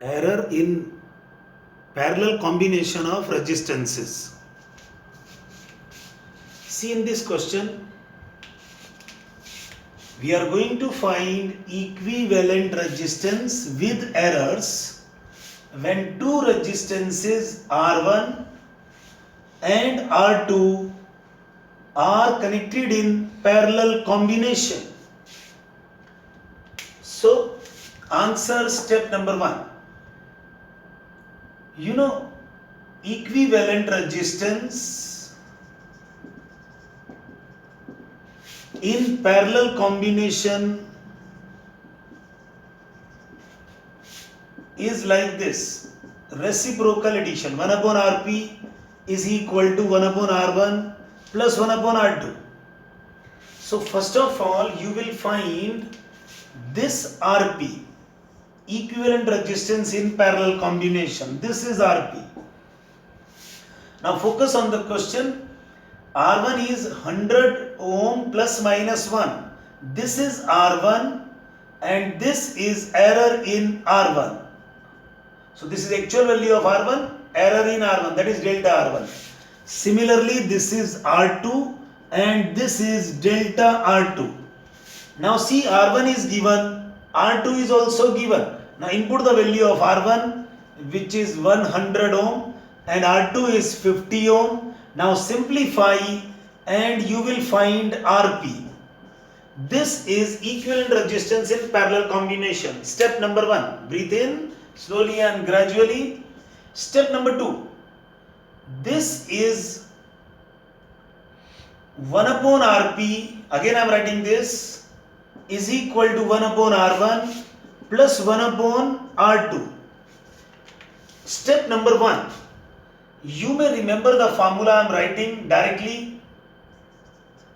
Error in parallel combination of resistances. See, in this question, we are going to find equivalent resistance with errors when two resistances R1 and R2 are connected in parallel combination. So, answer step number 1. Equivalent resistance in parallel combination is like this. Reciprocal addition 1 upon Rp is equal to 1 upon R1 plus 1 upon R2. So first of all, you will find this Rp, equivalent resistance in parallel combination. This is Rp. Now focus on the question. R1 is 100 ohm plus minus 1. This is R1 and this is error in R1. So this is actual value of R1, error in R1, that is delta R1. Similarly, this is R2 and this is delta R2. Now see, R1 is given, R2 is also given. Now input the value of R1, which is 100 ohm, and R2 is 50 ohm. Now simplify and you will find Rp. This is equivalent resistance in parallel combination. Step number 1, breathe in slowly and gradually. Step number 2, this is 1 upon Rp, again I am writing this, is equal to 1 upon R1 plus 1 upon R2. Step number 1, you may remember the formula I am writing directly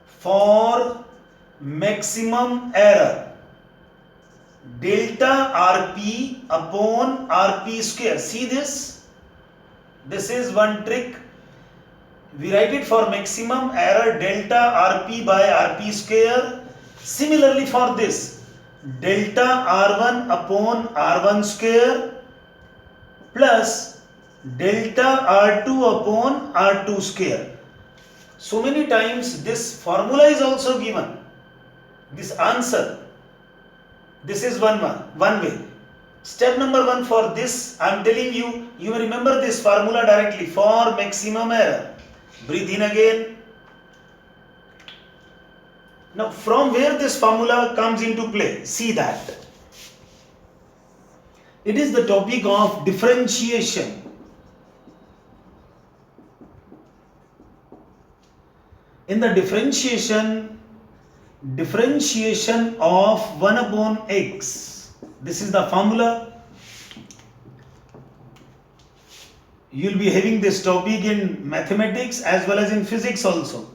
for maximum error. Delta Rp upon Rp square. See this? This is one trick. We write it for maximum error delta Rp by Rp square. Similarly for this, delta R1 upon R1 square plus delta R2 upon R2 square. So many times this formula is also given. This answer. This is one way. Step number 1 for this, I am telling you, you will remember this formula directly for maximum error. Breathe in again. Now from where this formula comes into play, see that. It is the topic of differentiation. In the differentiation of 1 upon x, this is the formula. You will be having this topic in mathematics as well as in physics also.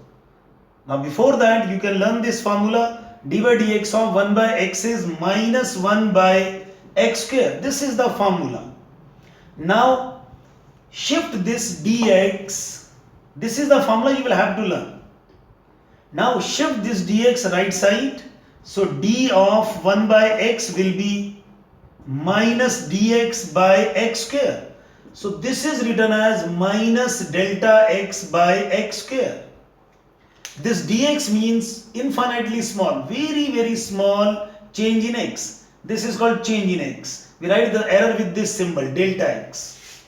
Now before that, you can learn this formula. D by dx of 1 by x is minus 1 by x square. This is the formula. Now shift this dx. This is the formula you will have to learn. Now shift this dx right side. So d of 1 by x will be minus dx by x square. So this is written as minus delta x by x square. This dx means infinitely small, very small change in x. This is called change in x. We write the error with this symbol delta x.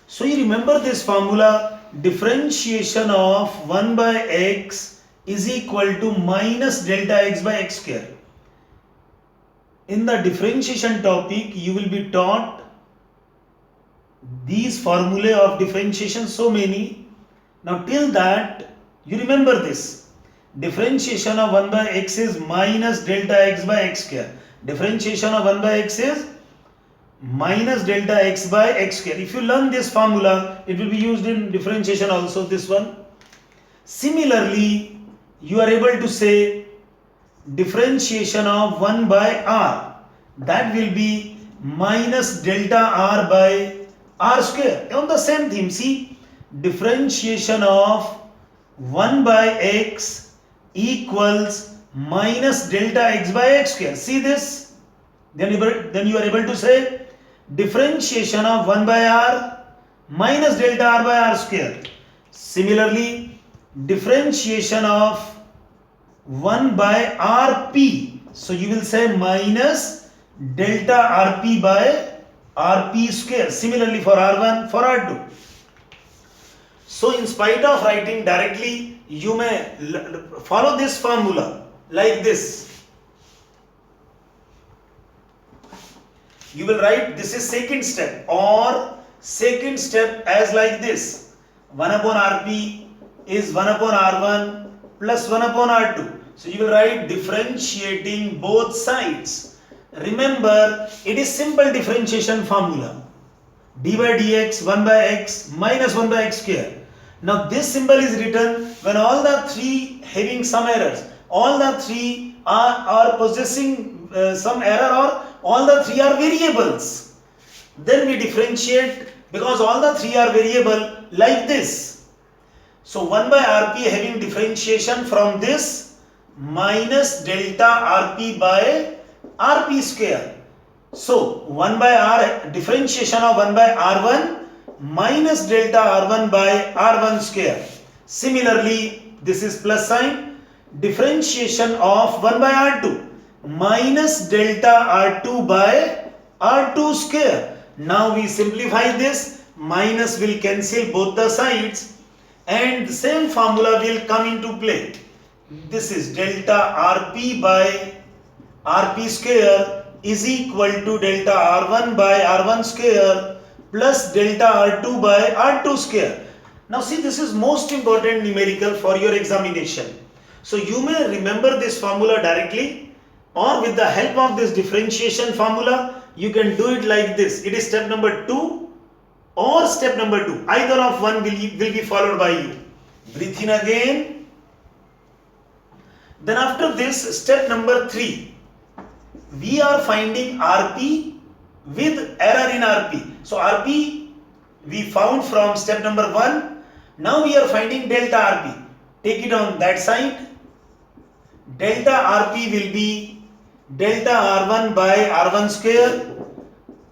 So you remember this formula, differentiation of 1 by x is equal to minus delta x by x square. In the differentiation topic, you will be taught these formulae of differentiation, so many. Now till that, you remember this. Differentiation of 1 by x is minus delta x by x square. Differentiation of 1 by x is minus delta x by x square. If you learn this formula, it will be used in differentiation also, this one. Similarly, you are able to say differentiation of 1 by r. That will be minus delta r by r square. On the same theme, see, differentiation of 1 by x equals minus delta x by x square. See this? Then you are able to say differentiation of 1 by r minus delta r by r square. Similarly, differentiation of 1 by rp. So you will say minus delta rp by rp square. Similarly for r1, for r2. So in spite of writing directly, you may follow this formula like this. You will write this is second step, or second step as like this. 1 upon rp is 1 upon r1 plus 1 upon r2. So you will write differentiating both sides. Remember, it is simple differentiation formula. d by dx 1 by x minus 1 by x square. Now this symbol is written when all the three having some errors, all the three are possessing some error, or all the three are variables. Then we differentiate because all the three are variable like this. So 1 by rp having differentiation from this minus delta rp by rp square. So 1 by r differentiation of 1 by r1 minus delta r1 by r1 square. Similarly, this is plus sign, differentiation of 1 by r2 minus delta r2 by r2 square. Now we simplify this, minus will cancel both the sides and the same formula will come into play. This is delta rp by rp square is equal to delta r1 by r1 square plus delta r2 by r2 square. Now see, this is most important numerical for your examination. So you may remember this formula directly, or with the help of this differentiation formula you can do it like this. It is step number 2 or step number 2. Either of one will be followed by you. Breathe in again. Then after this, step number 3. We are finding rp with error in rp. So rp we found from step number 1. Now we are finding delta rp. Take it on that side. Delta rp will be delta r1 by r1 square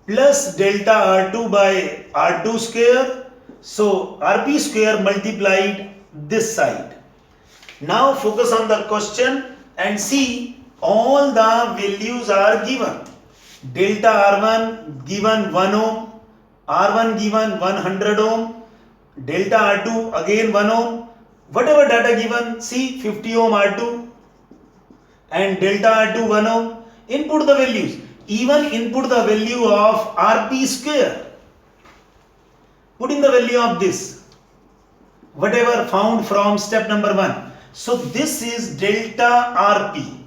plus delta r2 by r2 square. So rp square multiplied this side. Now focus on the question and see, all the values are given. Delta r1 given 1 ohm, r1 given 100 ohm, delta r2 again 1 ohm. Whatever data given, see 50 ohm r2 and delta r2 1 ohm. Input the values. Even input the value of rp square. Put in the value of this, whatever found from step number 1. So this is delta rp.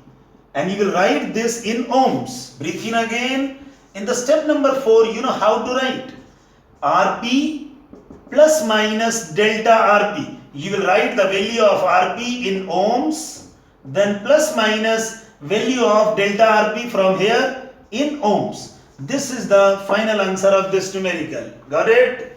And you will write this in ohms. Breathe in again. In the step number 4, you know how to write. rp plus minus delta rp. You will write the value of rp in ohms. Then plus minus value of delta rp from here in ohms. This is the final answer of this numerical. Got it?